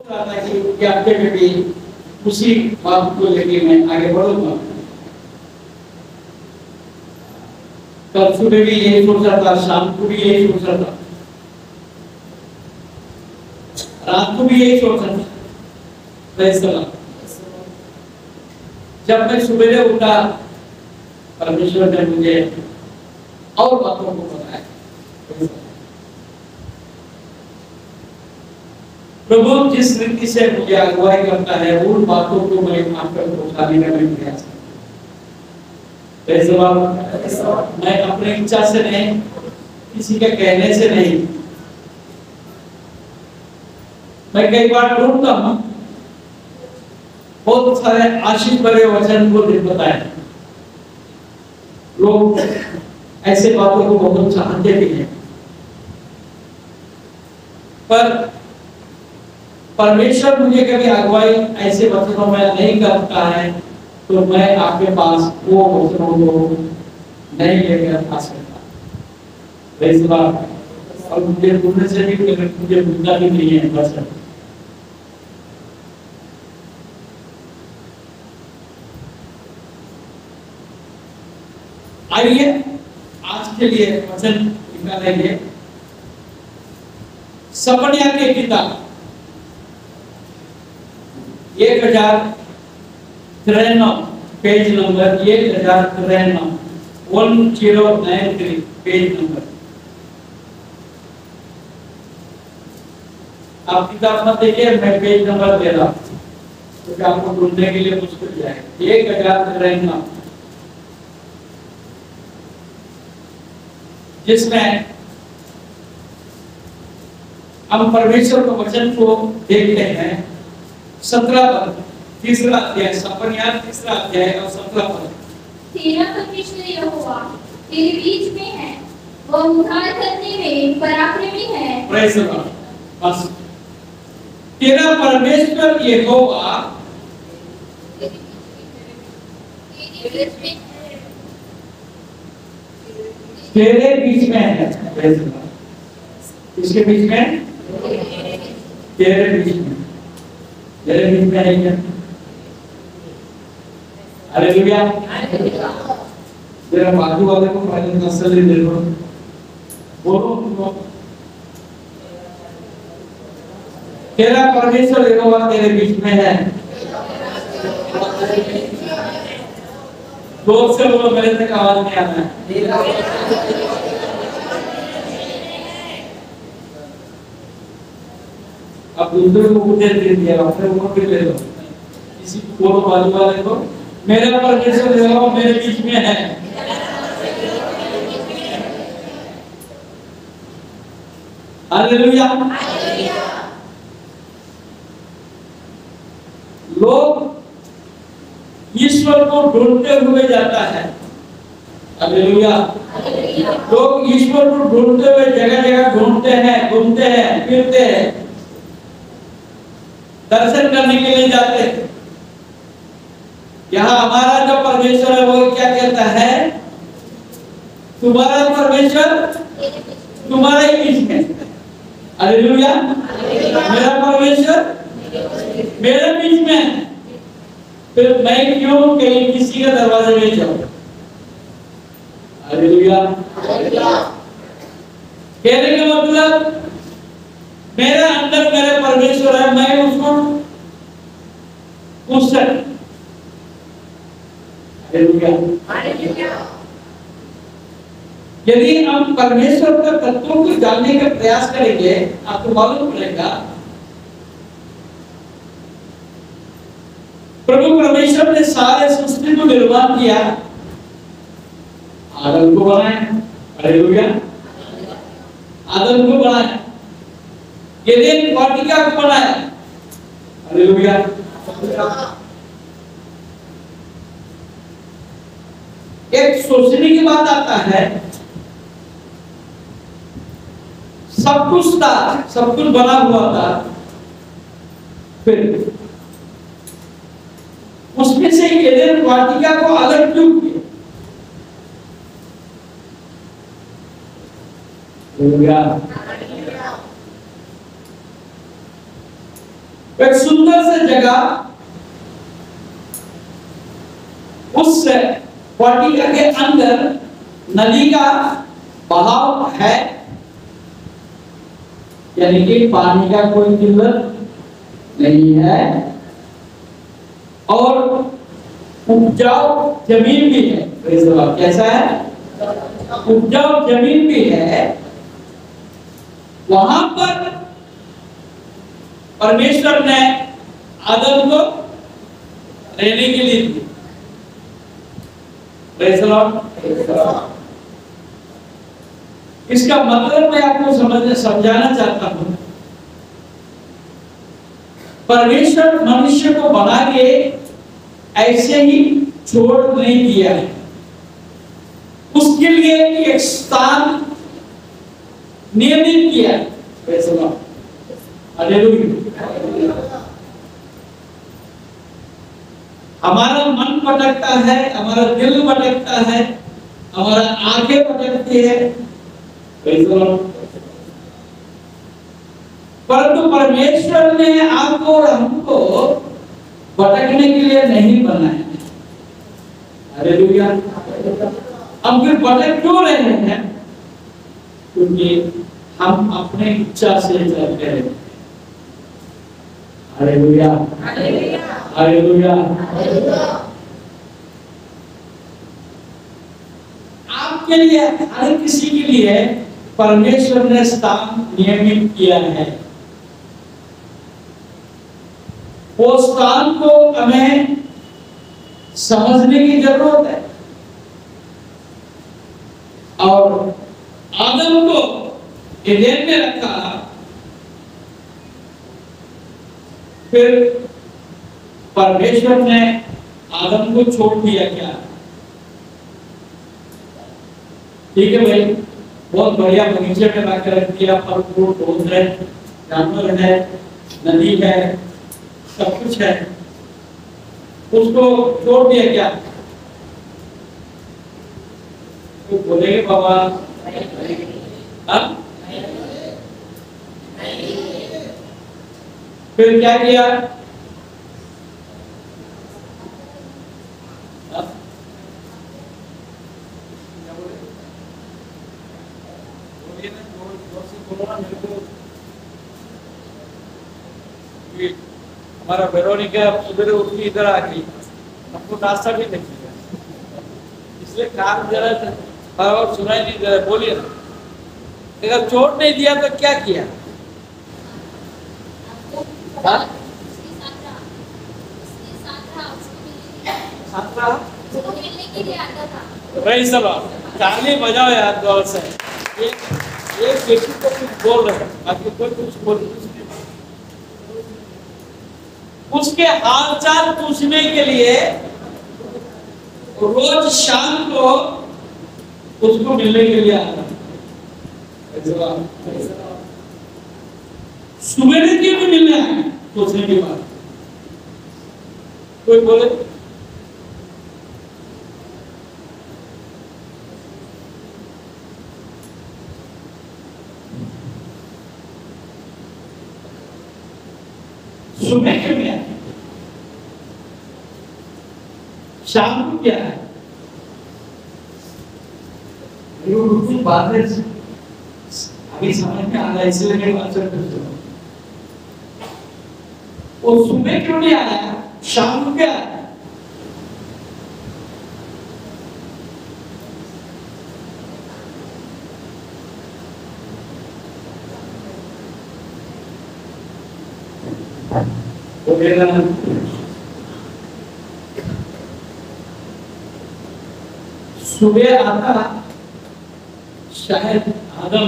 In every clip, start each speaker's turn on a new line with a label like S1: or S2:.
S1: रहा था कि हफ्ते में भी उसी बात को लेके मैं आगे बढ़ूंगा। कल सुबह भी यही सोच रहा था, शाम को भी यही सोच रहा था, रात को भी यही सोच रहा था। जब मैं सुबह उठा, परमेश्वर ने मुझे और बातों को बताया। प्रभु जिस रीति से मुझे अगुवाई करता है, उन बातों को मैं आप तक पहुंचाने का मैं प्रयास करता। मैं अपनी इच्छा से नहीं, किसी के कहने से नहीं। मैं कई बार ढूंढता हूं, बहुत सारे आशीष भरे वचन को दिन बताए। लोग ऐसे बातों को बहुत चाहते भी हैं, पर परमेश्वर मुझे कभी अगुवाई ऐसे वचनों में नहीं करता है, तो मैं आपके पास वो वचनों को नहीं लेकर आ सकता। और मुझे ढूंढने से भी मुझे मिलता भी नहीं है वचन। आइए आज के लिए वचन निकालेंगे सपनिया की किताब 1093 पेज नंबर 1093 पेज नंबर। आप किताब मत देखिए, मैं पेज नंबर दे रहा हूं, क्योंकि आपको ढूंढने के लिए मुश्किल जाएगा। 1093 जिसमें हम परमेश्वर के वचन को देखते हैं। 17 पद, तीसरा अध्याय, सपनिया तीसरा अध्याय और 17 पद।
S2: तेरा परमेश्वर यहोवा तेरे बीच में है, वह उद्धार करने में पराक्रमी है।
S1: Praise the Lord. बस तेरा परमेश्वर यहोवा तेरे बीच में है। Praise the Lord. किसके बीच में? तेरे बीच में। तेरे बीच में है क्या? हालेलुया। तेरा बाजू वाले को पहले तसल्ली दे दो, बोलो तेरा परमेश्वर यहोवा तेरे बीच में है। जोर से बोलो, मेरे तक आवाज नहीं आ रहा है। अब दूसरे को उपदेश दे दिया, अपने ऊपर भी ले लो। किसी को बोलो बाजू वाले को, मेरा परमेश्वर यहोवा मेरे बीच में है। हालेलुया। लोग ईश्वर को ढूंढते हुए जाता है। हालेलुया। लोग ईश्वर को ढूंढते हुए जगह जगह ढूंढते हैं, घूमते हैं, फिरते हैं, दर्शन करने के लिए जाते हैं। यहाँ हमारा जो परमेश्वर है वो क्या कहता है? तुम्हारा परमेश्वर तुम्हारे ही बीच में। हालेलुया। मेरा परमेश्वर मेरे बीच में है, फिर मैं क्यों कहीं किसी का दरवाजे में जाऊं? हालेलुया। कहने का मतलब मेरे अंदर मेरे परमेश्वर है, मैं उसको पूछ सकता। हालेलुया। यदि हम परमेश्वर के तत्वों को जानने का प्रयास करेंगे, आपको मालूम पड़ेगा प्रभु परमेश्वर ने सारे सृष्टि को निर्माण किया, आदम को बनाया। हालेलुया। आदम को बनाया, एदेन वाटिका को बनाया। हालेलुया। एक सोचने की बात आता है, सब कुछ था, सब कुछ बना हुआ था, फिर उसमें से एदेन वाटिका को अलग क्यों किया? एक सुंदर सी जगह उस वाटिका के अंदर नदी का बहाव है, यानी कि पानी का कोई किल्लत नहीं है, और उपजाऊ जमीन भी है। कैसा है? उपजाऊ जमीन भी है। वहां पर परमेश्वर ने आदम को रहने के लिए दी। इसका मतलब मैं आपको समझाना चाहता हूं, परमेश्वर मनुष्य को बना के ऐसे ही छोड़ नहीं दिया है, उसके लिए एक स्थान नियमित किया है। हालेलुया। हमारा मन भटकता है, हमारा दिल भटकता है, हमारा आंखें भटकती है, परंतु परमेश्वर ने आपको और हमको भटकने के लिए नहीं बनाया। हालेलुया। हम फिर भटक क्यों रहे हैं? क्योंकि हम अपने इच्छा से चलते हैं। Hallelujah, hallelujah. आपके लिए, हर किसी के लिए परमेश्वर ने स्थान नियमित किया है। वो स्थान को हमें समझने की जरूरत है। और आदम को एदेन में रखा, फिर परमेश्वर ने आदम को छोड़ दिया क्या? ठीक है भाई, बहुत बढ़िया बगीचे में लाकर रख दिया, फल फ्रूट बहुत है, जानवर है, नदी है, सब कुछ है, उसको छोड़ दिया क्या? तो बोलेंगे बाबा फिर क्या किया? हमारा वेरोनिका सुबह उठ के इधर आ गई, हमको नाश्ता भी नहीं किया, इसलिए काम जरा और सुनाई नहीं दे रहा। बोलिए ना, अगर चोट नहीं दिया तो क्या किया? ताली बजाओ यार जोर से। एक व्यक्ति को कुछ बोल रहे हैं, बाकी कोई कुछ बोल नहीं। उसके हालचाल पूछने के लिए रोज शाम को उसको मिलने के लिए आता। सुबह क्यों भी मिलने आए पूछने के बाद? कोई बोले सुबह क्यों नहीं आए, शाम को क्या है? बात है अभी समझ में आ रहा है, इसलिए मेरी बात सुन रहे हो। वो सुबह क्यों नहीं आया, शाम को क्या आया? सुबह आता शायद आदम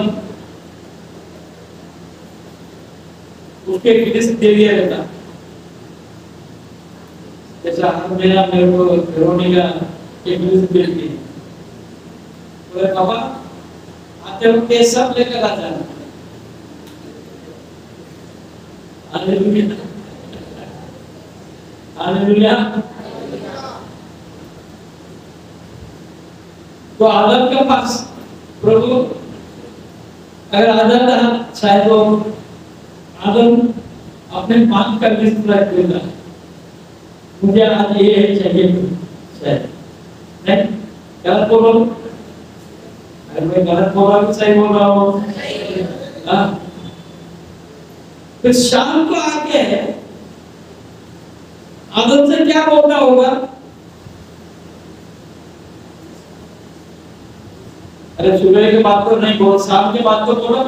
S1: उसके गिलिस दे दिया जाता, जैसा मेरे को वेरोनिका एक गिलिस दे दी, बोले बाबा आते वक्त ये सब लेकर आ जाना। Hallelujah, hallelujah. तो आदम के पास प्रभु, अगर आदम था शायद वो आदम अपने मांग का लिस्ट रख देता है, मुझे आज ये चाहिए शायद नहीं, गलत बोल रहा हूँ? अरे मैं गलत बोल रहा हूँ सही बोल रहा हूँ? हाँ, फिर शाम को आके आदम से क्या बोलना होगा? अरे सुबह के बाद तो नहीं बोल, शाम के बाद तो बोलो।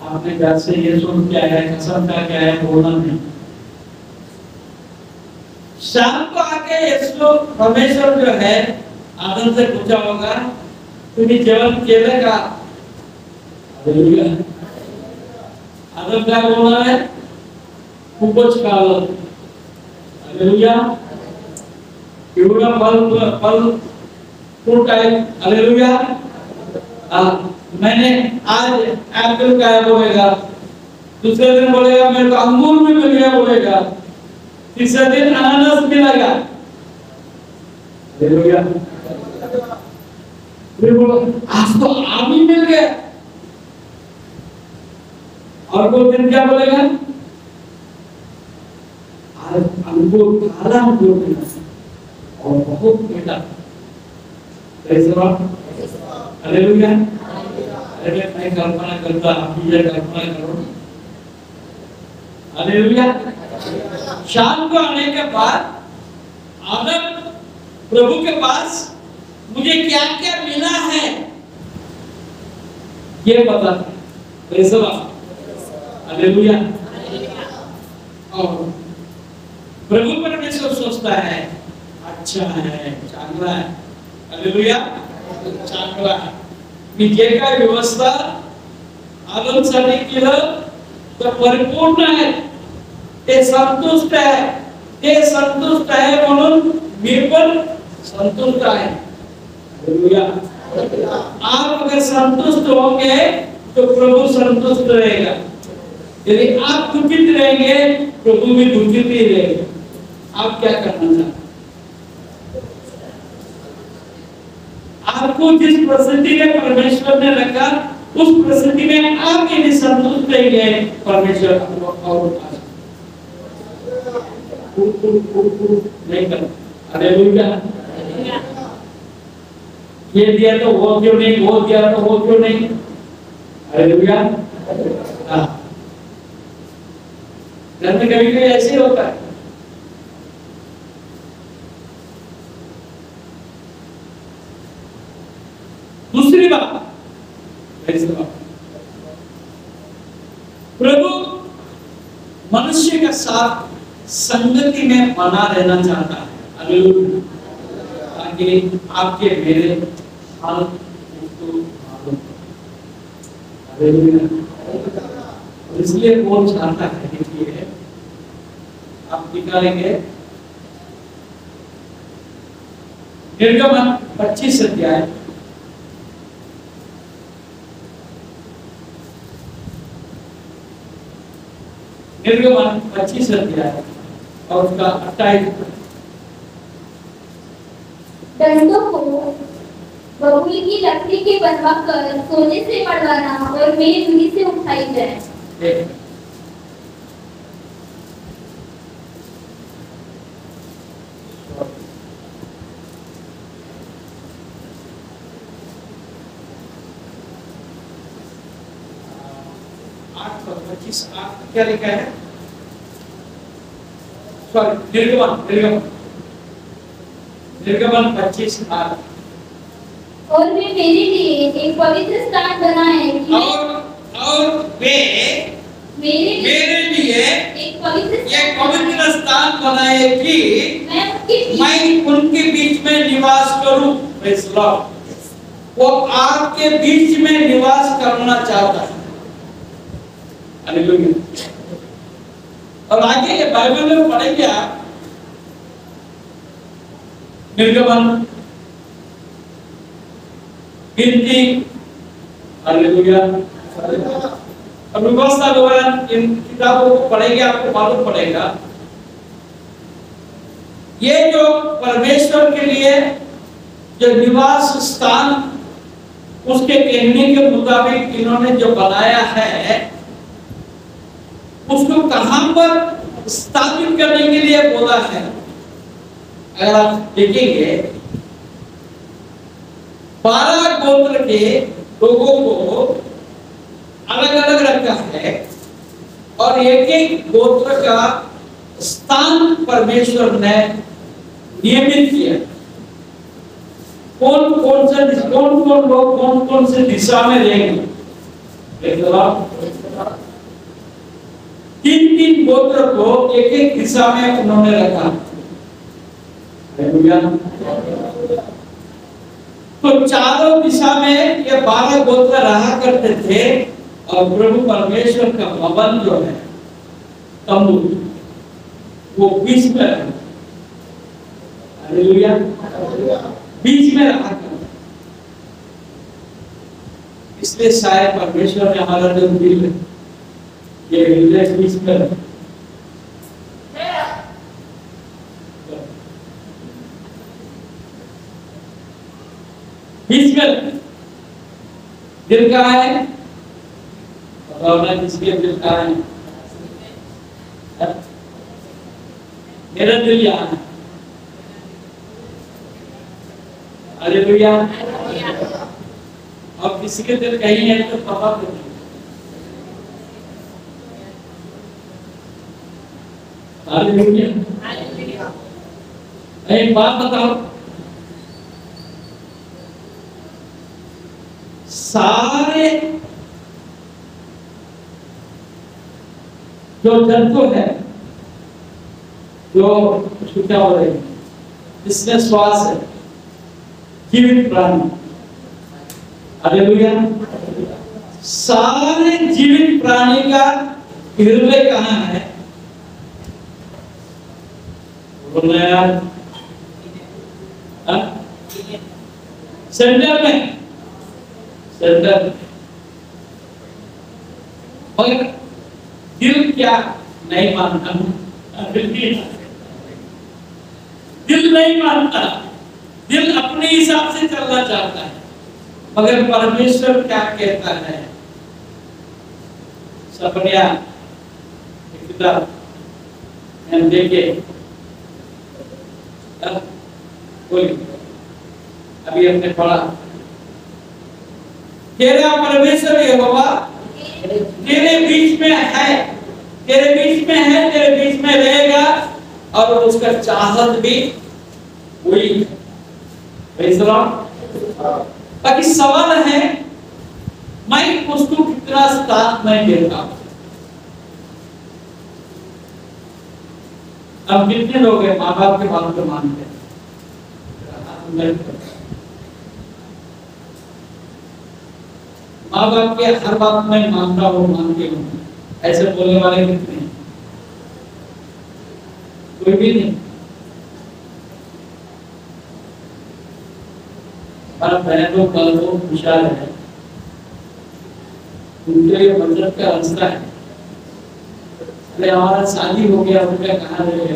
S1: आपने घर से ये सुन क्या है, कसम का क्या है, बोलना नहीं। शाम को आके यीशु परमेश्वर जो है आदम से पूछा होगा, तुम्हें जेवण केले का? हालेलुया। आदम क्या बोला है? खूबच खालो। हालेलुया। एवढा फल फ्रूट है। हालेलुया। मैंने आज एप्पल खाया बोलेगा, दूसरे दिन बोलेगा मेरे को अंगूर भी मिल गया बोलेगा, तीसरे दिन अनानास मिलेगा। हालेलुया। फिर बोलो आज तो आम ही मिल गया, और कोई दिन क्या बोलेगा? आज अंगूर, काला अंगूर मिला और बहुत मीठा। हालेलुया। अरे मैं कल्पना करता, आप ये कल्पना करो। हालेलुया। शाम को आने के बाद आदम प्रभु के पास मुझे क्या क्या मिला है ये बता। हालेलुया। और प्रभु परमेश्वर सोचता है अच्छा है, चांगला है। हालेलुया। चांगला है, मी जे काय व्यवस्था आदमसाठी केलं तर परिपूर्ण आहे, ते संतुष्ट आहे, ते संतुष्ट आहे म्हणून मी पण संतुष्ट आहे। हालेलुया। आप अगर संतुष्ट होंगे तो प्रभु संतुष्ट रहेगा, यदि आप दुखित रहेंगे प्रभु भी दुखित ही रहेगा। आप क्या करना चाहते? आपको जिस परिस्थिति में परमेश्वर ने रखा उस परिस्थिति में आप यदि संतुष्ट रहेंगे, परमेश्वर आपको और नहीं कर। हालेलुया। ये दिया तो वो क्यों नहीं, वो दिया तो वो क्यों नहीं? हालेलुया। घर में कभी कभी ऐसे होता है। दूसरी बात, प्रभु मनुष्य के साथ संगति में बना रहना चाहता है। हालेलुया। ताकि आपके मेरे हाल उसको मालूम। हालेलुया। इसलिए वो चाहता है कि आप निकालेंगे निर्गमन 25 अध्याय, निर्गमन 25 अध्याय और उसका 28।
S2: डंडों को बबूल की लकड़ी के बनवाकर सोने से मढ़वाना और मेरी दूरी से उठाई जाए।
S1: क्या लिखा है? सॉरी, निर्गमन 25:8।
S2: और वे मेरे लिए एक पवित्र स्थान बनाए कि
S1: और वे मेरे लिए एक पवित्र स्थान बनाए कि मैं उनके बीच में निवास करूं। Praise Lord. वो आपके बीच में निवास करना चाहता है। हालेलुया। और आगे ये बाइबल में पढ़ेंगे आप, निर्गमन, गिनती। हालेलुया। अब व्यवस्था विवरण, इन किताबों को पढ़ेंगे आपको मालूम पड़ेगा ये जो परमेश्वर के लिए जो निवास स्थान उसके कहने के मुताबिक इन्होंने जो बनाया है उसको कहां पर स्थापित करने के लिए बोला है। अगर आप देखेंगे 12 गोत्र के लोगों को अलग अलग रखा है और एक एक गोत्र का स्थान परमेश्वर ने नियमित किया। कौन कौन लोग कौन कौन से दिशा में रहेंगे। तीन गोत्र को एक एक दिशा में उन्होंने रखा। तो चारों दिशा में ये 12 गोत्र रहा करते थे और प्रभु परमेश्वर का भवन जो है तंबू वो बीच में रहा। हालेलुया, बीच में रहा करता। इसलिए शायद परमेश्वर ने हमारा जो दिल है ये हृदय बीच में रहा। बीच में दिल कहाँ है? बताओ ना, किसके दिल कहाँ है? मेरा दिल यहाँ है। हालेलुया। और किसी के दिल कहीं है तो पता नहीं। हालेलुया। एक बात बताओ, सारे जो जंतु है जो क्या हो रहे हैं इसमें श्वास है, जीवित प्राणी। हालेलुया। सारे जीवित प्राणी का हृदय कहाँ है? बोलना यार, सेंटर में, सेंटर। मगर दिल क्या नहीं मानता, दिल नहीं मानता, दिल अपने हिसाब से चलना चाहता है। मगर परमेश्वर क्या कहता है? सपनिया किताब हम देखे बोली अभी हमने पढ़ा, तेरा परमेश्वर यहोवा तेरे बीच में है, तेरे बीच में है, तेरे बीच में रहेगा और उसका चाहत भी वही है। बाकी सवाल है मैं उसको कितना साथ नहीं देता। अब कितने लोग हैं माँ बाप के बात को मानते हैं? माँ बाप के हर बात में मानता हूँ, मानते हूँ, ऐसे बोलने वाले कितने हैं? कोई भी नहीं। पर बहन लोग बहुत खुशहाल है, उनके लिए बजट का रास्ता है। अरे हमारा शादी हो गया, उनका कहाँ रह गया?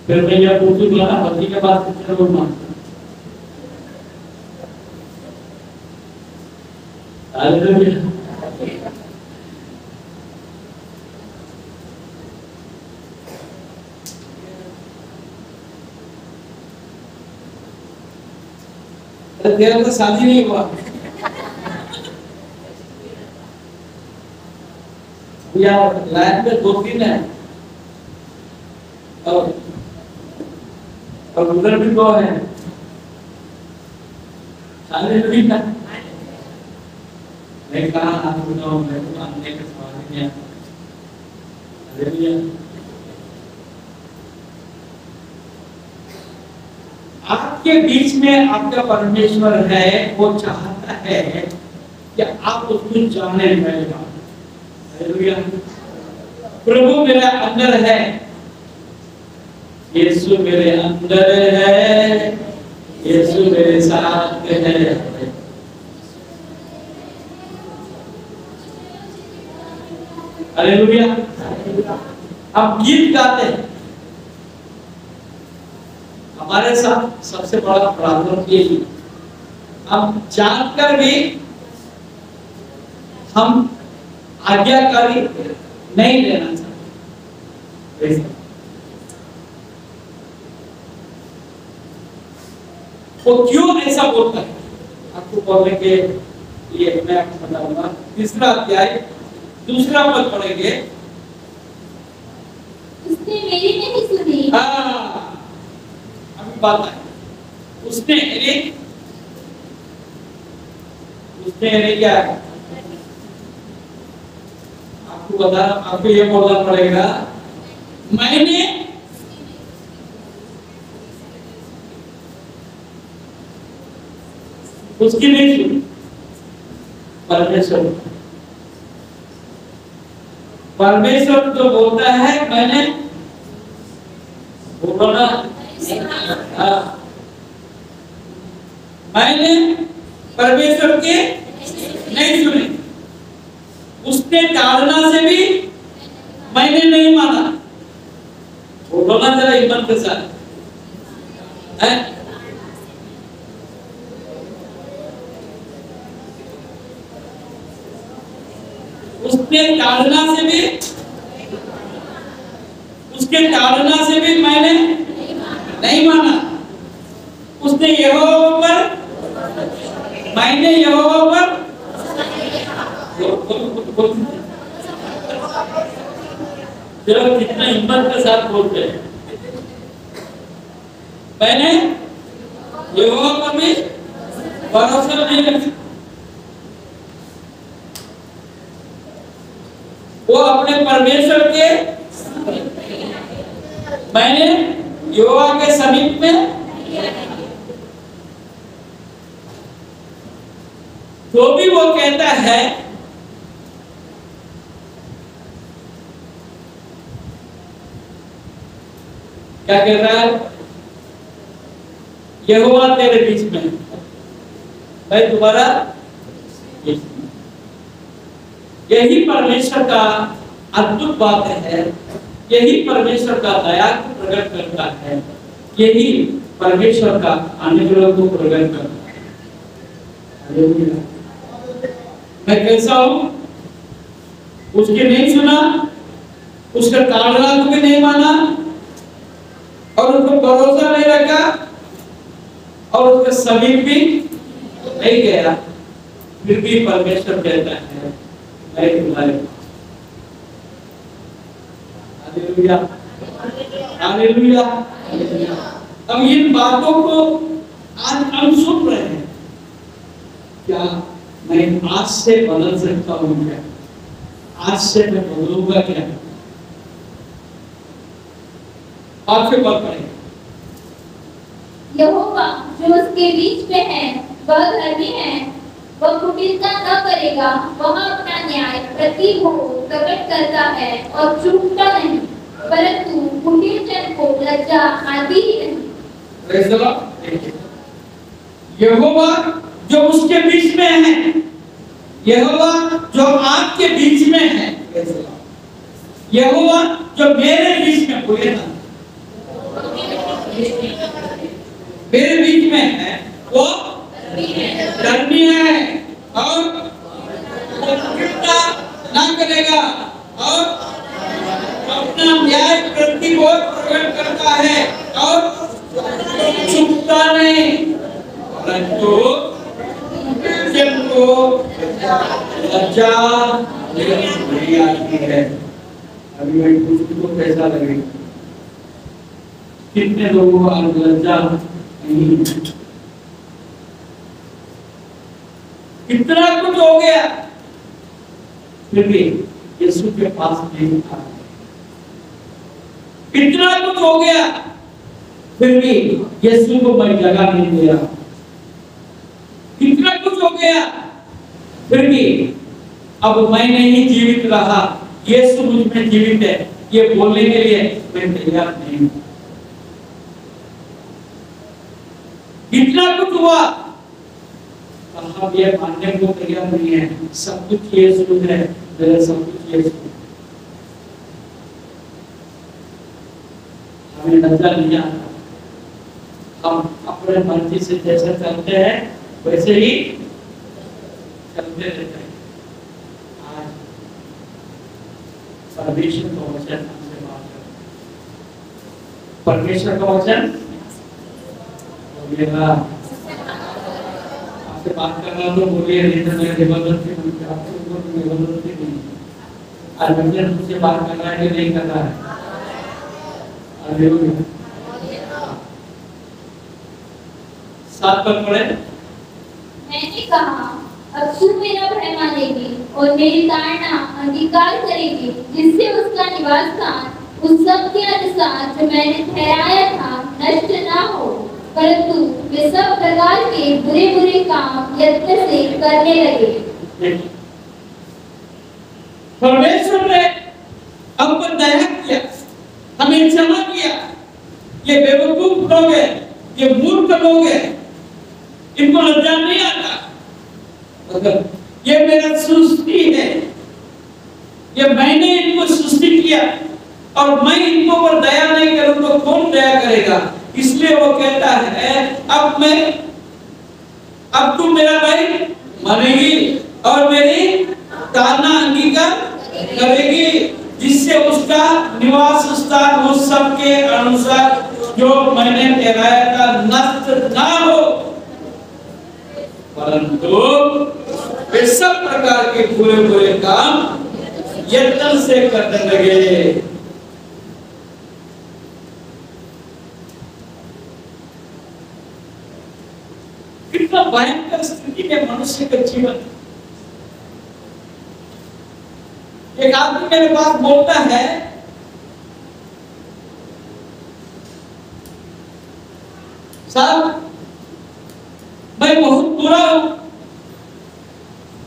S1: फिर भैया पूछूंगा ना पति के बाद कितने लोग मानते हैं? तेरा तो शादी नहीं हुआ यार, लाइन में 2-3 है और उधर भी 2 है। शादी नहीं था, मैं कहा हाथ उठाओ, मैं तो मानने का सवाल ही नहीं आता। आपके बीच में आपका परमेश्वर है, वो चाहता है कि आप उसको जाने में। प्रभु मेरे अंदर है, यीशु मेरे अंदर है, यीशु मेरे साथ है। हालेलुया। हम गीत गाते हैं, हमारे साथ सबसे बड़ा प्रॉब्लम ये है, हम जानकर भी हम आज्ञाकारी नहीं लेना चाहते। वो क्यों ऐसा बोलता है, आपको बोलने के लिए मैं आपको बताऊंगा। तीसरा अध्याय दूसरा पद पढ़ेंगे।
S2: उसने मेरी नहीं सुनी।
S1: अभी बात है, उसने क्या है, आपको ये बोलना पड़ेगा, मैंने उसकी नहीं सुनी। परमेश्वर जो बोलता है, मैंने बोलो ना, मैंने परमेश्वर के नहीं सुने, उसने टालना से भी मैंने नहीं माना। बोलो ना जरा हिम्मत के साथ, है? उसके टालना से भी मैंने नहीं माना। उसने यहोवा पर, मैंने यहोवा पर, चलो कितना हिम्मत के साथ बोलते हैं, मैंने यहोवा पर भी भरोसा नहीं रखा। वो अपने परमेश्वर के, मैंने यहोवा के समीप में तो भी वो कहता है, क्या कहता है, यहोवा तेरे बीच में, मैं तुम्हारा, यही परमेश्वर का अद्भुत बात है, यही परमेश्वर का दया को प्रकट करता है, यही परमेश्वर का अनुग्रह को प्रकट करता है। हालेलुया। मैं कैसा हूं, उसके नहीं सुना, उसका ताड़ना को भी नहीं माना और उसको भरोसा नहीं रखा और उसके समीप भी नहीं गया, फिर भी परमेश्वर कहता है, मैं तुम्हारे। Hallelujah, hallelujah. अब इन बातों को आज हम सुन रहे हैं, क्या मैं आज से बदल सकता हूँ क्या? आज से मैं बदलूंगा क्या? आपके बात पढ़ेंगे।
S2: यहोवा जो उसके बीच में है वह धर्मी है, वह कुटिलता न करेगा, वह अपना न्याय प्रति को प्रकट करता है और चूकता नहीं, परंतु कुटिल जन को लज्जा आती ही नहीं।
S1: यहोवा जो उसके बीच में है, यहोवा जो आपके बीच में है, यहोवा जो मेरे बीच में, बोले ना, मेरे बीच में है, वो धर्मी है और कुटिलता ना करेगा और अपना न्याय प्रतिबोध प्रकट करता है और चूकता नहीं, परंतु जिनको लज्जा नहीं आती है। अभी मैं पूछूं कैसा लगेगा? कितने लोगों को आज लज्जा नहीं? कितना कुछ हो गया फिर भी यीशु के पास नहीं आ रहे। कितना कुछ हो गया फिर भी यीशु को मैं जगह नहीं दे रहा। कितना कुछ हो गया फिर भी अब मैं नहीं जीवित रहा, यीशु मुझ में जीवित है, ये बोलने के लिए मैं तैयार नहीं हूं। कितना कुछ हुआ, हम ये मानने को तैयार नहीं है, सब कुछ यीशु है, मेरा सब कुछ यीशु। हमें नजर नहीं आता। हम अपने मर्जी से जैसे चलते हैं वैसे ही चलते रहते हैं। आज परमेश्वर का वचन हमसे बात कर, परमेश्वर का वचन बोलिएगा। आपसे बात कर रहा तो बोलिए, नहीं तो मैं जबरदस्ती नहीं, आपके ऊपर जबरदस्ती नहीं। आज मैं तुमसे बात कर रहा है कि नहीं कर रहा है? हालेलुया। 7 पद पढ़े।
S2: मैंने कहा, अब तू मेरा भय मानेगी और मेरी ताड़ना अंगीकार करेगी, जिससे उसका निवास स्थान उस सब के अनुसार जो मैंने ठहराया था नष्ट ना हो, परंतु वे सब प्रकार के बुरे बुरे काम यत्न से करने लगे।
S1: परमेश्वर ने हम पर दया किया, हमें क्षमा किया। ये बेवकूफ लोग हैं, ये मूर्ख लोग हैं, इनको लज्जा नहीं आता। मगर ये मेरा सृष्टि है, ये मैंने इनको सृष्टि किया और मैं इनको पर दया नहीं करूं तो कौन दया करेगा? इसलिए वो कहता है, अब तू मेरा भाई मानेगी और मेरी ताड़ना अंगीकार करेगी, जिससे उसका निवास स्थान उस सब के अनुसार जो मैंने ठहराया था नष्ट ना हो, परंतु वे सब प्रकार के बुरे बुरे काम यत्न से करने लगे। कितना भयंकर स्थिति में मनुष्य का जीवन। एक आदमी मेरे पास बोलता है, साहब मैं बहुत बुरा हूं,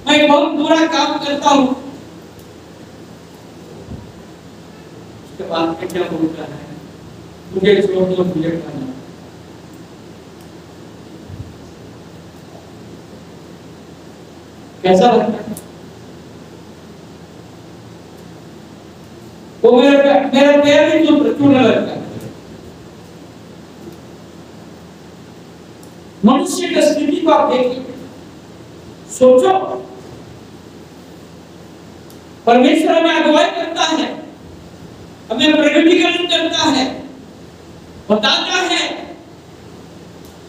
S1: मैं बहुत बुरा काम करता हूं। उसके बाद में क्या बोलता है, मुझे छोड़ दो, मुझे करना। कैसा लगता है? वो मेरा पैर भी चुनने लगता है। मनुष्य की स्थिति को आप देखिए, सोचो। परमेश्वर हमें अगुवाई करता है, हमें प्रकटीकरण करता है, बताता है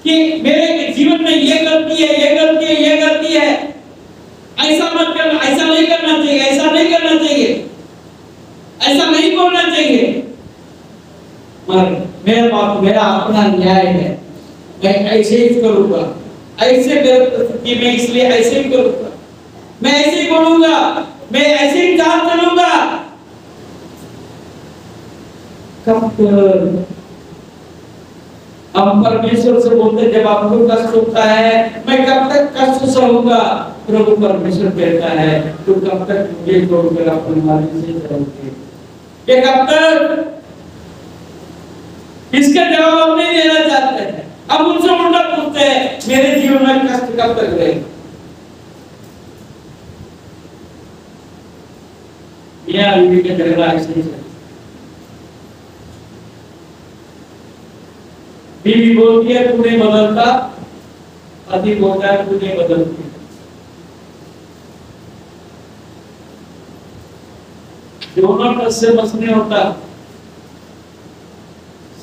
S1: कि मेरे जीवन में ये गलती है, ये गलती है, ये गलती है, ऐसा मत करना, ऐसा नहीं करना चाहिए, ऐसा नहीं करना चाहिए, ऐसा नहीं बोलना चाहिए। मगर मेरा अपना न्याय है, मैं ऐसे ही करूंगा, ऐसे मेरे परिस्थिति में, इसलिए ऐसे ही करूंगा, मैं ऐसे ही बोलूंगा, मैं ऐसे ही काम चलूंगा। कब हम परमेश्वर से बोलते, जब आपको कष्ट होता है, मैं कब तक कष्ट सहूंगा? प्रभु परमेश्वर कहता है, तू कब तक मुझे छोड़कर अपनी मर्जी से चलोगे? ये कब तक? इसका जवाब हम नहीं देना चाहते हैं। अब उनसे उल्टा पूछते हैं, मेरे जीवन में कष्ट कब तक रहेगा? मियां बीवी का झगड़ा ऐसे ही चलता। बीवी बोलती है तू नहीं बदलता, पति बोलता है तू नहीं बदलती। दोनों का से बस नहीं होता।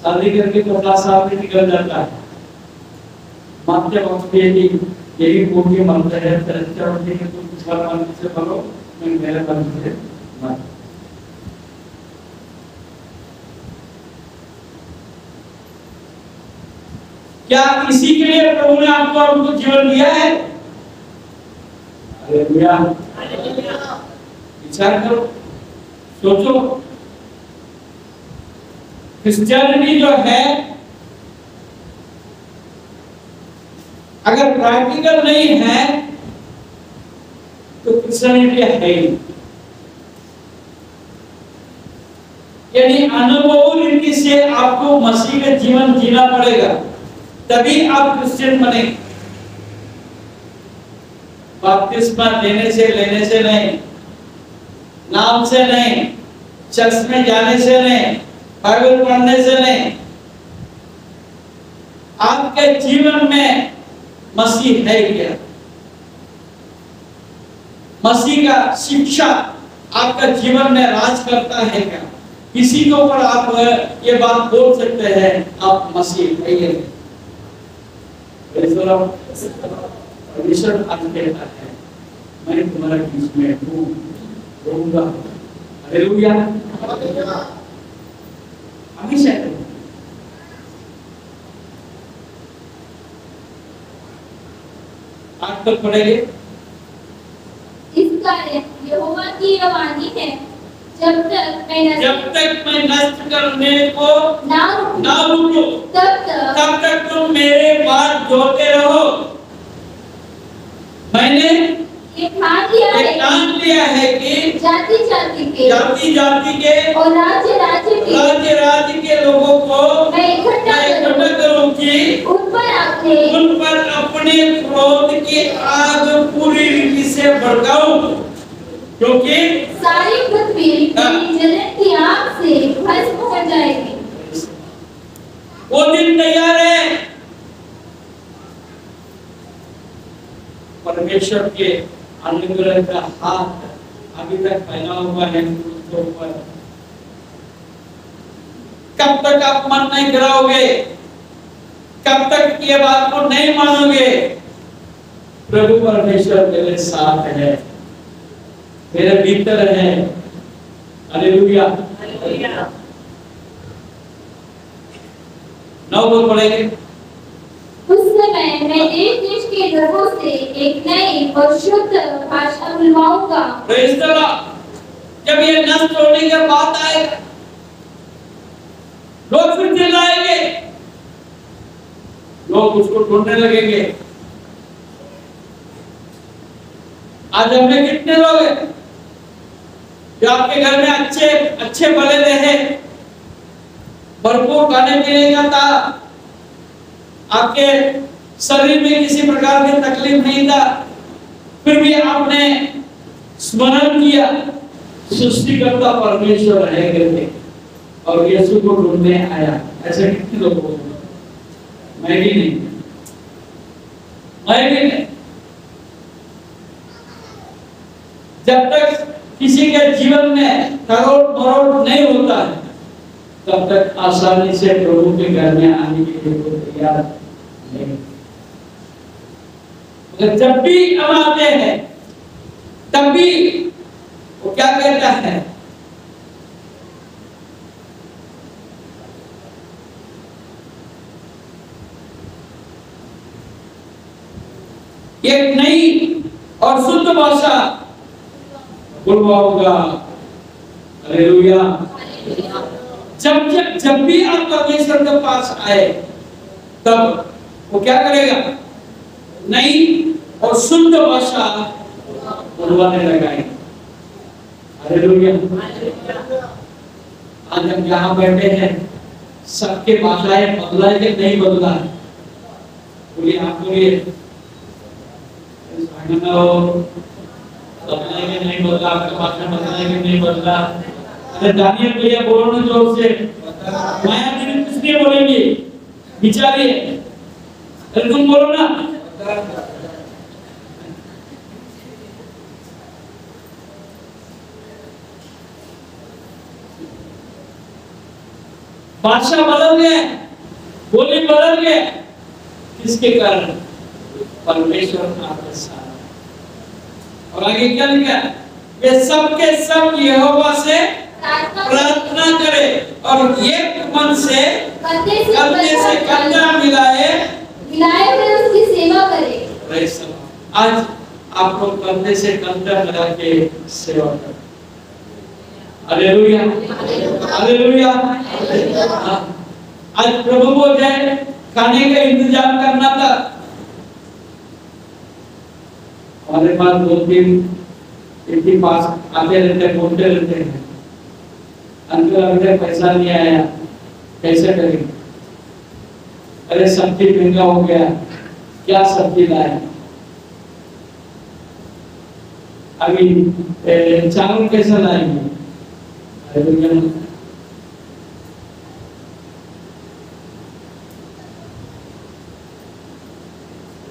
S1: शादी करके 50 साल में निकल जाता है, मानते वक्त यही बोल के मानते हैं, चर्चा होती है तो कुछ मन से बोलो, मैं मेरे मन से मान। क्या इसी के लिए प्रभु ने आपको और उनको जीवन दिया है? हालेलुया। विचार करो, सोचो। क्रिश्चियनिटी जो है, अगर प्रैक्टिकल नहीं है तो क्रिश्चियनिटी है ही। यानी अनुभव रीति से आपको मसीह का जीवन जीना पड़ेगा, तभी आप क्रिश्चियन बनेंगे। बपतिस्मा लेने से नहीं, नाम से नहीं, चर्च में जाने से नहीं, बाइबल पढ़ने से नहीं, आपके जीवन में मसीह है क्या? मसीह का शिक्षा आपका जीवन में राज करता है क्या? किसी के ऊपर आप ये बात बोल सकते हैं आप मसीह है क्या? परमेश्वर आज कहता है मैं तुम्हारे बीच में हूँ, रहूंगा। हालेलुया। हमेशा आज तक पढ़ेंगे।
S2: इस कारण यहोवा की यह वाणी है, जब तक मैं
S1: नष्ट करने को
S2: ना
S1: रुको तब तक तुम मेरे बात जोते रहो। मैंने
S2: ये ठान लिया है कि जाति जाति के और राज्य के लोगों को मैं इकट्ठा करूंगी, उन पर
S1: अपने क्रोध की आग पूरी रीति से भड़काऊं, क्योंकि
S2: सारी पृथ्वी मेरी जलन की आग से भस्म हो जाएगी।
S1: वो दिन तैयार है। परमेश्वर के अनुग्रह का हाथ अभी तक फैला हुआ है उनके ऊपर। कब तक आप मन नहीं गिराओगे? कब तक ये बात को नहीं मानोगे? प्रभु परमेश्वर मेरे साथ है, मेरे भीतर है। हालेलुया। 9 बोल पढ़ेंगे।
S2: उस समय मैं देश के लोगों से एक नई और शुद्ध भाषा बुलवाऊंगा।
S1: Praise the Lord. जब ये नष्ट होने की बात आएगा, लोग फिर चिल्लाएंगे, लोग उसको ढूंढने लगेंगे। आज हमें कितने लोग हैं जो आपके घर में अच्छे भले रहे, भरपूर खाने पीने का था, आपके शरीर में किसी प्रकार की तकलीफ नहीं था, फिर भी आपने स्मरण किया सृष्टिकर्ता परमेश्वर है करके और यीशु को ढूंढने आया। ऐसे कितने लोग होंगे? मैं भी नहीं। जब तक किसी के जीवन में तरोड़ मरोड़ नहीं होता है, तब तक आसानी से प्रभु के घर में आने के लिए वो तैयार नहीं। मगर जब भी हम आते हैं, तब भी वो क्या कहता है? एक नई और शुद्ध भाषा बुलवाऊंगा। हालेलुया। जब भी आप परमेश्वर के पास आए, तब वो क्या करेगा? नई और शुद्ध भाषा बुलवाने लगाएगा। हालेलुया। आज हम यहाँ बैठे हैं, सबके भाषाएं बदला है कि नहीं बदला है? बोलिए, आप बोलिए। बदला है कि नहीं बदला? आपका भाषा बदला है कि नहीं बदला? अरे दानियल भैया बोलो ना जोर से। माया दीदी किसलिए बोलेंगी? बिचारी है। अरे तुम बोलो ना। भाषा बदल गया, बोली बदल गया। किसके कारण? परमेश्वर आपके साथ। और आगे क्या लिखा? वे सब के सब यहोवा से प्रार्थना करे और एक मन से कंधे से कंधा मिलाए
S2: हुए उसकी सेवा करे।
S1: आज आप लोग कंधे से कंधा मिला के सेवा करें। हालेलुया। हालेलुया। आज प्रभु को जाए खाने का इंतजाम करना था। हमारे पास 2-3 इनके पास आते रहते, बोलते रहते हैं, अंकल अभी पैसा नहीं आया, कैसे करेंगे? अरे सब्जी महंगा हो गया, क्या सब्जी लाए? अभी चावल कैसे लाएंगे?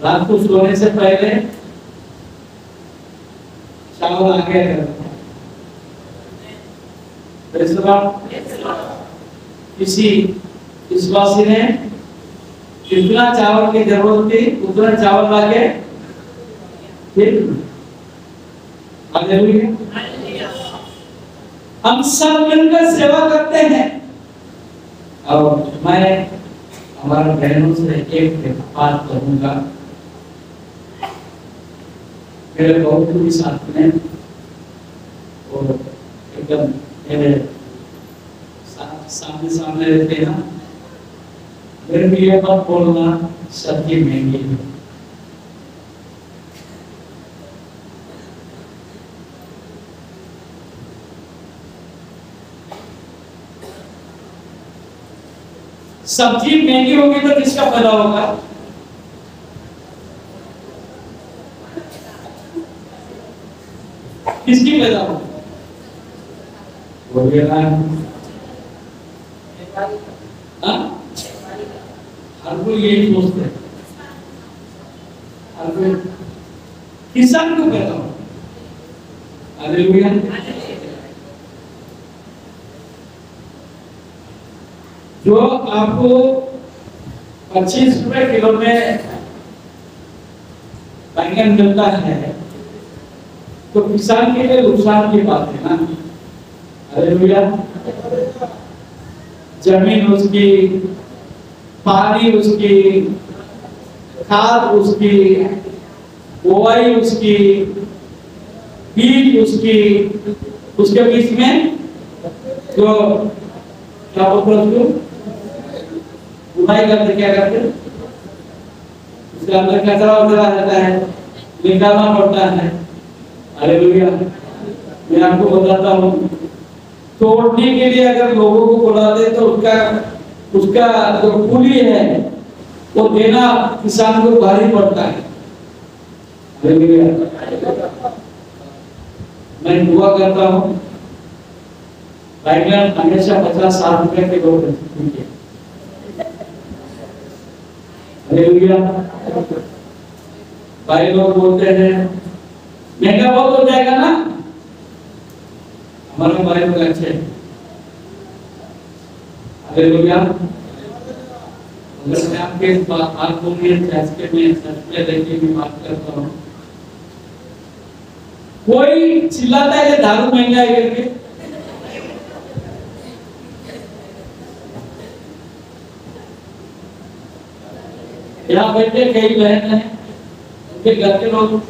S1: रात को सोने से पहले चावल आगे करते हैं। किसी विश्वासी ने जितना चावल की जरूरत थी उतना चावल लाके हम सब मिलकर सेवा करते हैं। और मैं हमारे बहनों से एक बात कहूंगा, मेरे बहुत भी साथ में और एकदम मेरे सामने सामने रहते हैं ना, मेरे भी ये बात बोलना सब्जी महंगी है। सब्जी महंगी होगी तो किसका फायदा होगा? किसकी फायदा होगा? बोलिएगा। हर कोई यही सोचते हैं, हर कोई किसान को फायदा होगा। हालेलुया। जो आपको 25 रुपए किलो में बैंगन मिलता है तो किसान के लिए नुकसान की बात है ना। हालेलुया। जमीन उसकी, पानी उसकी, खाद उसकी, बुआई उसकी, बीज उसकी, उसके बीच में जो क्या बोलते हैं बुनाई करते, क्या करते, उसके अंदर कचरा वगैरह रहता है, निकालना पड़ता है। हालेलुया। मैं आपको बताता हूँ, तोड़ने के लिए अगर लोगों को बुलाते तो उसका जो कूली है वो देना किसान को भारी पड़ता है। हालेलुया। मैं दुआ करता हूँ बैंगन हमेशा 50-60 रुपए के लोग रखते। हालेलुया। भाई लोग बोलते हैं महंगा बहुत हो जाएगा ना, हमारे भाई लोग अच्छे। हालेलुया। अगर मैं आपके बात बोलिए में देखिए भी बात करता हूँ, कोई चिल्लाता है कि दारू महंगा है करके, यहाँ बैठे कई बहन हैं, उनके घर के लोग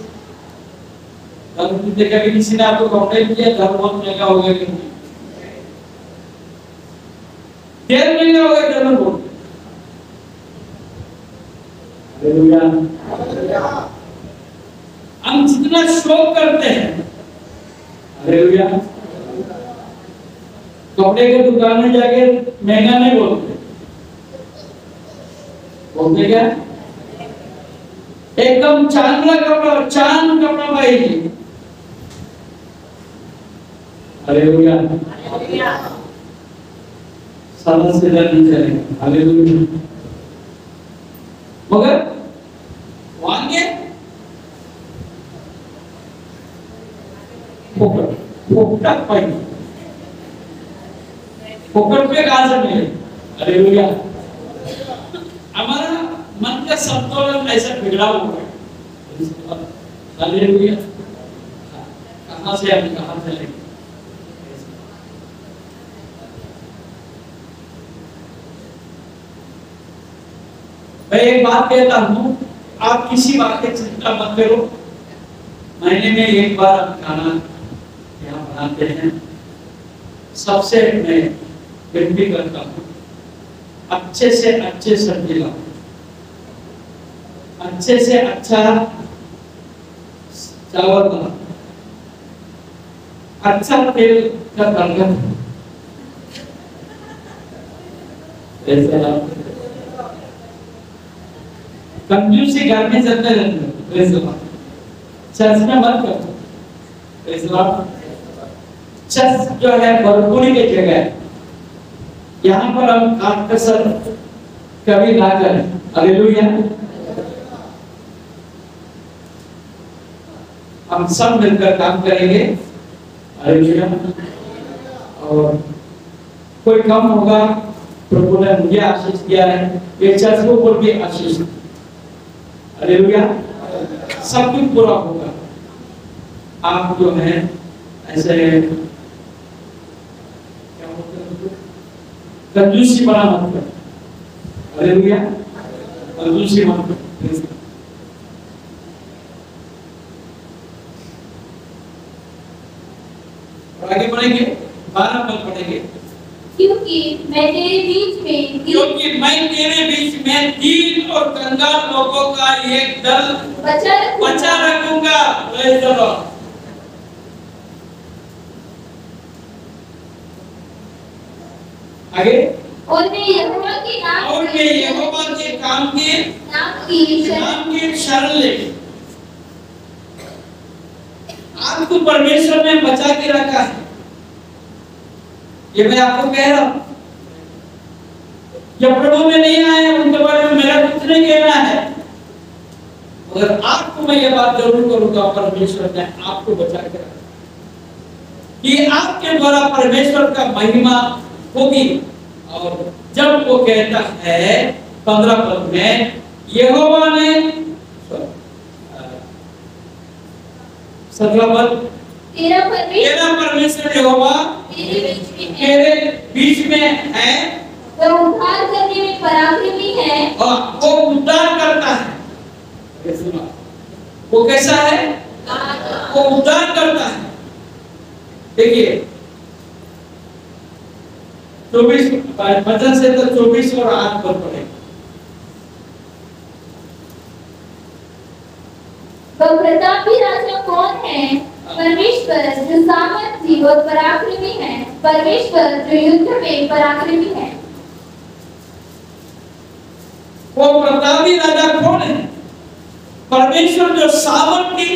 S1: देखा कि किसी ने आपको कंप्लेंट किया घर बहुत महंगा हो गया, तेल महंगा हो गया, घर में बोलते। हम जितना शौक करते हैं, हालेलुया, कपड़े के दुकान में जाके महंगा नहीं बोलते, बोलते क्या एकदम चांदला कपड़ा, चांद कपड़ा भाई। हालेलुया। सादा से नहीं चलेगा। हालेलुया। मगर वांगे फोकट पाई, फोकट पे कहां से मिले? हालेलुया। हमारा मन का संतुलन ऐसा बिगड़ा हुआ है। हालेलुया। कहां से हम कहां चलेंगे? मैं एक बात कहता हूं, आप किसी बात की चिंता मत करो। महीने में एक बार हम खाना यहाँ बनाते हैं। सबसे मैं विनती करता हूँ, अच्छे से अच्छे सब्जी लाओ, अच्छे से अच्छा चावल लाओ, अच्छा तेल का तड़का, कंजूसी घर में चलते रहते, चर्च में मत करो। चर्च जो है भरपूरी की जगह है, यहाँ पर हम आप कसर कभी ना करें। हालेलुया। हम सब मिलकर काम करेंगे। हालेलुया। और कोई कम होगा, प्रभु ने मुझे आशीष दिया है, ये चर्च को और भी आशीष। हालेलुया। सब कुछ पूरा होगा। आप जो है ऐसे क्या बोलते हैं, कंजूसी बना मत करो। हालेलुया। कंजूसी मत करो। आगे बढ़ेंगे, 12 पद पढ़ेंगे।
S2: क्योंकि मैं तेरे बीच में
S1: दीन और कंगाल लोगों का एक दल
S2: बचा
S1: रखूंगा। Praise the Lord. आगे,
S2: और मैं यहोवा के
S1: काम के
S2: नाम की
S1: शरण ले। आपको परमेश्वर ने बचा के रखा है, ये मैं आपको कह रहा हूं। जब प्रभु में नहीं आए उनके बारे में मेरा कुछ नहीं कहना है, मगर आपको मैं ये बात जरूर करूंगा, परमेश्वर ने आपको बचा के रखा कि आपके द्वारा परमेश्वर का महिमा होगी। और जब वो कहता है 15 पद में, यहोवा ने 17 पद,
S2: तेरा परमेश्वर
S1: यहोवा
S2: तेरे
S1: बीच में है,
S2: वह उद्धार करने में पराक्रमी है,
S1: और वो उद्धार करता है। वो कैसा है? वो उद्धार करता है। देखिए 24 वचन से तो 24 और 8 पर पढ़े।
S2: वह प्रतापी राजा कौन है? परमेश्वर जो सामर्थी और पराक्रमी है, परमेश्वर जो युद्ध में पराक्रमी है।
S1: वो प्रतापी राजा कौन है? परमेश्वर जो सामर्थी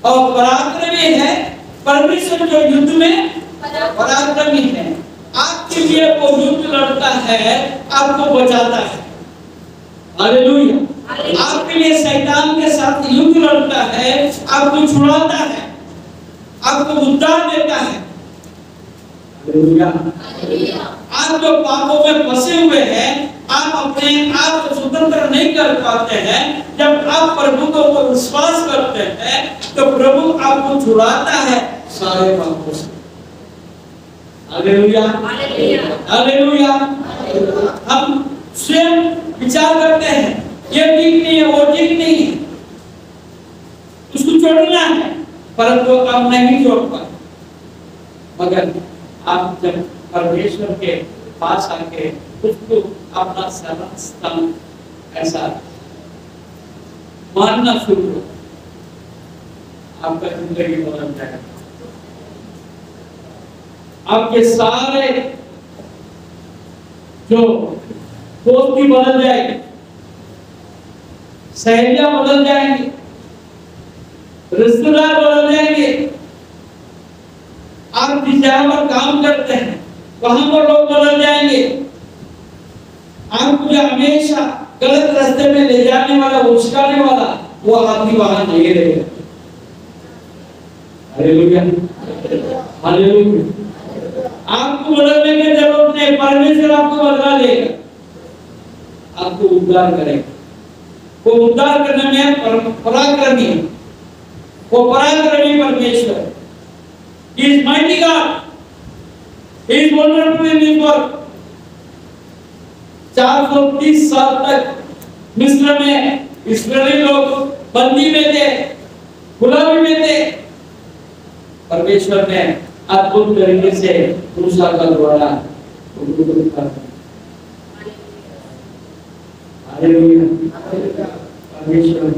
S1: और पराक्रमी है, परमेश्वर जो युद्ध में पराक्रमी है। आपके लिए वो युद्ध लड़ता है, आपको बचाता है। हालेलुया। आपके लिए शैतान के साथ युद्ध लड़ता है, आपको छुड़ाता है, आपको उद्धार देता है। हालेलुया। आप जो पापों में फंसे हुए हैं, आप अपने आप को स्वतंत्र नहीं कर पाते हैं, जब आप प्रभु को विश्वास करते हैं तो प्रभु आपको छुड़ाता है सारे पापों से। हालेलुया। हालेलुया। हम स्वयं विचार करते हैं, ये ठीक नहीं है, वो ठीक नहीं है, उसको छोड़ना है, परंतु आप नहीं छोड़ पाते। मगर आप जब परमेश्वर के पास आके उसको अपना शरण स्थान ऐसा मानना शुरू करो, आपका जिंदगी बदल जाएगा। आपके सारे जो दोस्ती बदल जाएगी, सहेलियां बदल जाएंगी, रिश्तेदार बदल जाएंगे। आप जिस जगह पर काम करते हैं वहां पर लोग बदल जाएंगे। आपको हमेशा गलत रास्ते में ले जाने वाला, उस्काने वाला, वो आदमी वहां नहीं रहेगा। हालेलुया। हालेलुया। आपको बदलने की जरूरत नहीं, परमेश्वर आपको बदला देगा, आपको उद्धार करेगा। वो उद्धार करने में पराक्रमी है, वो पराक्रमी परमेश्वर। He is mighty God. He is wonderful in His work. 430 साल तक मिस्र में इस्राएली लोग बंदी में थे, गुलामी में थे। परमेश्वर ने अद्भुत तरीके से मूसा का द्वारा उनको दिखाया। हालेलुया। परमेश्वर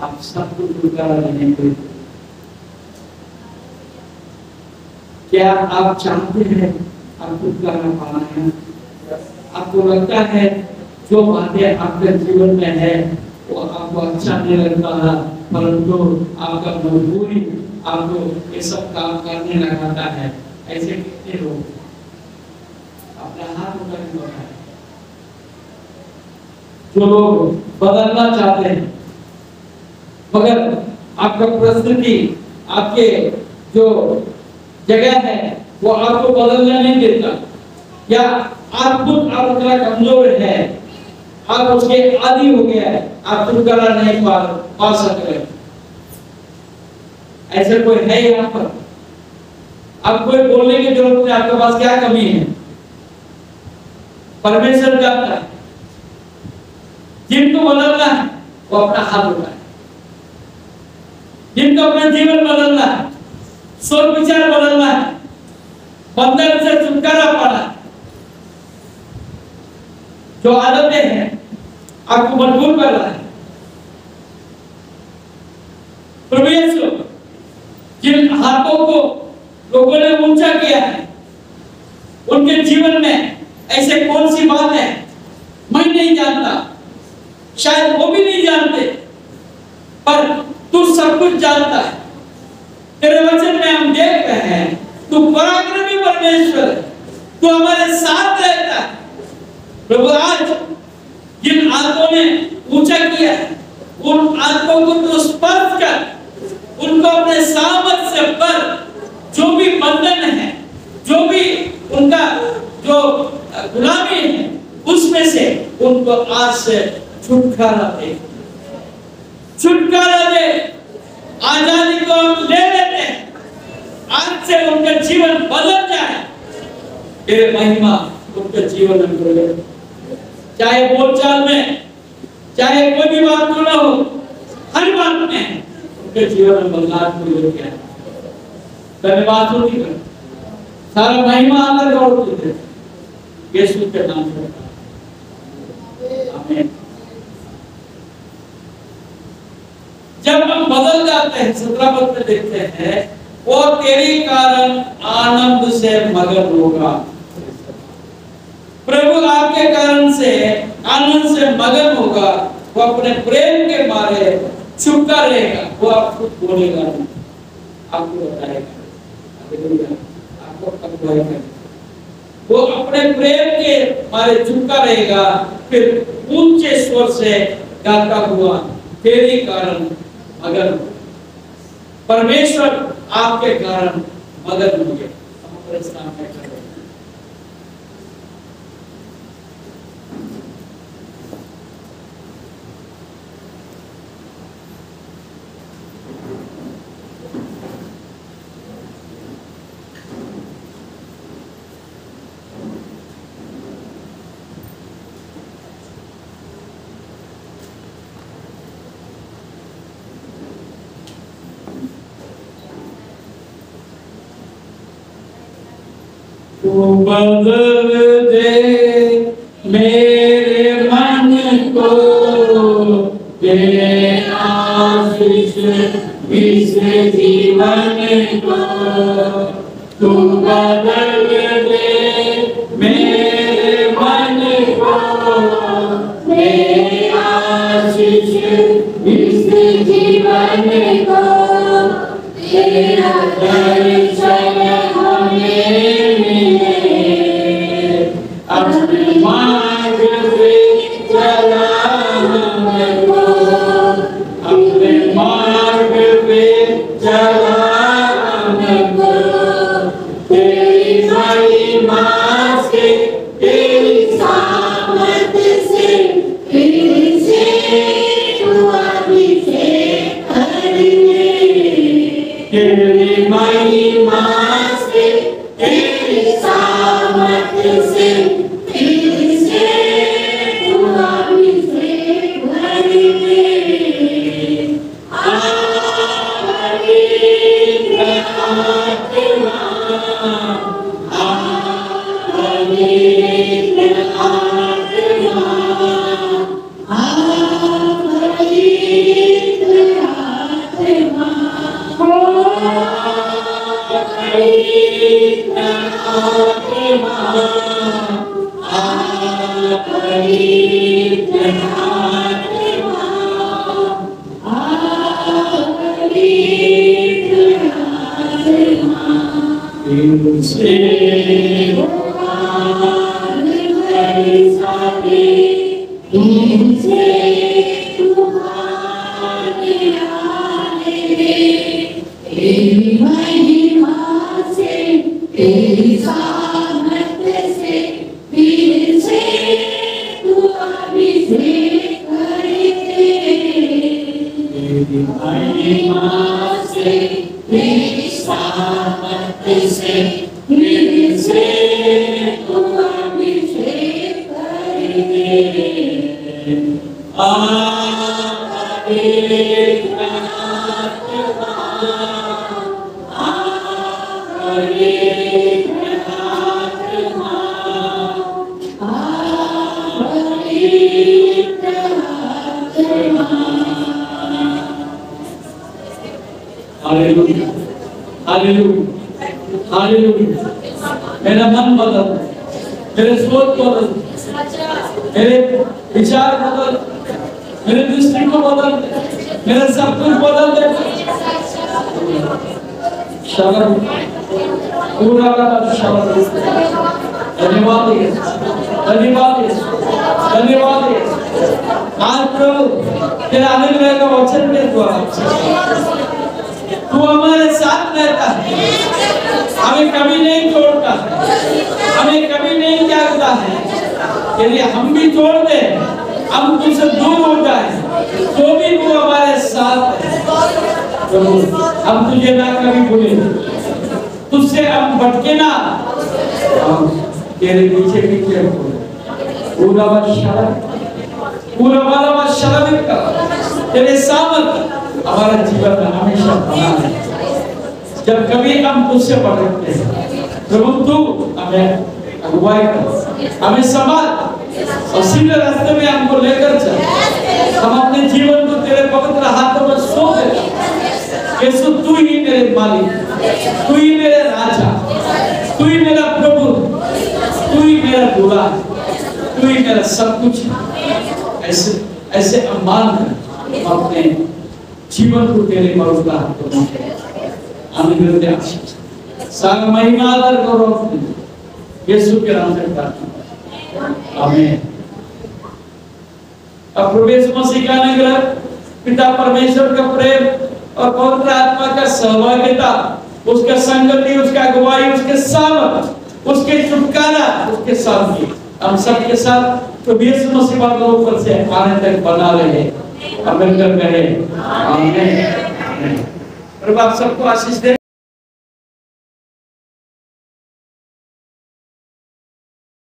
S1: आप सबको छुटकारा देने के लिए, क्या आप चाहते हैं आप छुटकारा पाना है? आपको लगता है जो बातें आपके जीवन में है वो आपको अच्छा नहीं लगता है, परंतु आपका मजबूरी आपको ये सब काम करने लगाता है। ऐसे कितने लोग अपना हाथ उठा के बताएं, जो लोग बदलना चाहते हैं मगर आपका परिस्थिति आपके जो जगह है वो आपको बदलने नहीं देता, या आप खुद आप इतना कमजोर है, आप उसके आदी हो गया है, आप छुटकारा नहीं पा सक रहे। ऐसे कोई है यहाँ पर? अब कोई बोलने की जरूरत नहीं, आपके पास क्या कमी है, परमेश्वर जानता है। जिनको बदलना है वो अपना हाथ उठाए, जिनको अपना जीवन बदलना है, सोच विचार बदलना है, बंधन से छुटकारा पाना है, जो आदतें हैं आपको मजबूर कर रहा है, प्रभु यीशु जिन हाथों को लोगों ने ऊंचा किया है, उनके जीवन में ऐसे कौन सी बात है मैं नहीं जानता, शायद वो भी नहीं जानते, पर तू सब कुछ जानता है। तेरे वचन में हम देख रहे हैं तू पराक्रमी परमेश्वर है, तू हमारे साथ रहता है। प्रभु आज जिन आंखों ने ऊंचा किया है, उन आंखों को तू स्पर्श कर, उनको अपने सामर्थ से भर, जो भी बंधन है, जो भी उनका जो गुलामी है, उसमें से उनको आज से छुटकारा दे, छुटकारा दे। आजादी को हम ले लेते हैं, आज से उनका जीवन बदल जाए, तेरे महिमा उनके जीवन में बदले, चाहे बोलचाल में, चाहे कोई भी बात क्यों ना हो, हर बात में उनके जीवन में बदलाव को लेके आए। धन्यवाद होती है, सारा महिमा आकर गौरव देते हैं यीशु के नाम से, आमीन। जब हम बदल जाते हैं, 17 पद में देखते हैं, वो तेरी कारण आनंद से मगन होगा। प्रभु आपके कारण से आनंद से मगन होगा, वो अपने प्रेम के मारे चुपका रहेगा, वो आपको बोलेगा नहीं, आपको बताएगा, आपको अगुवाएगा। वो अपने प्रेम के मारे चुपका रहेगा, फिर ऊंचे स्वर से गाता हुआ तेरी कारण मगन, परमेश्वर आपके कारण मगन होंगे। तू बदल दे मेरे मन को, दे आशीष इस जीवन को। तू बदल दे मेरे मन को, दे आशीष इस जीवन को। तेरा दर्शन हमें अपने मार्ग पे चला हमको, अपने मार्ग पे चला हमको। तेरी महिमा से, तेरी सामर्थ से, फिर से तू अभिषेक कर ले। तेरी महिमा से, तेरी सामर्थ से,
S2: He
S1: महिमा से तेरी सामर्थ से फिर से तू अभिषेक कर दे। Hallelujah, hallelujah, hallelujah. मेरा मन बदल, मेरे सोच बदल, मेरे विचार बदल, मेरे दृष्टि को बदल, मेरा सब कुछ बदल दे। शरण पूरा का शरण। धन्यवाद, धन्यवाद, धन्यवाद। आज प्रभु तेरा अनुग्रह का वचन के द्वारा तू हमारे साथ रहता है, हमें कभी नहीं छोड़ता है, हमें कभी नहीं त्यागता है। यदि हम भी छोड़ दे, हम तुझसे दूर हो जाए, तो भी तू हमारे साथ है। प्रभु हम तुझे ना कभी भूले, तुझसे हम भटके ना, हम तेरे पीछे पीछे पूरा शरण कर। तेरे सामर्थ हमारा जीवन में हमेशा बना है। जब कभी हम तुझसे भटकते हैं, प्रभु तू हमें अगुवाई कर, हमें संभाल और सीधे रास्ते में हमको लेकर चल। हम अपने जीवन को तेरे पवित्र हाथों में सौंप देते हैं। यीशु तू ही मेरे मालिक, तू ही मेरे राजा, तू ही मेरा प्रभु, तू ही मेरा दूल्हा, तू ही मेरा सब कुछ। ऐसे ऐसे अम्मान कर अपने जीवन को तेरे पवित्र हाथों में अनुग्रह दे। सारा महिमा आदर गौरव यीशु के नाम से प्रार्थना, आमीन। अब प्रभु यीशु मसीह का अनुग्रह, पिता परमेश्वर का प्रेम और पवित्र आत्मा का सहभागिता, उसका संगति, उसका अगुवाई, उसके सामर्थ, उसके छुटकारा, उसके साथ हम सबके साथ प्रभु यीशु मसीह बादलों पर से आने तक बना रहे, अमल कर रहे। आमीन। प्रभु आप सबको आशीष दे।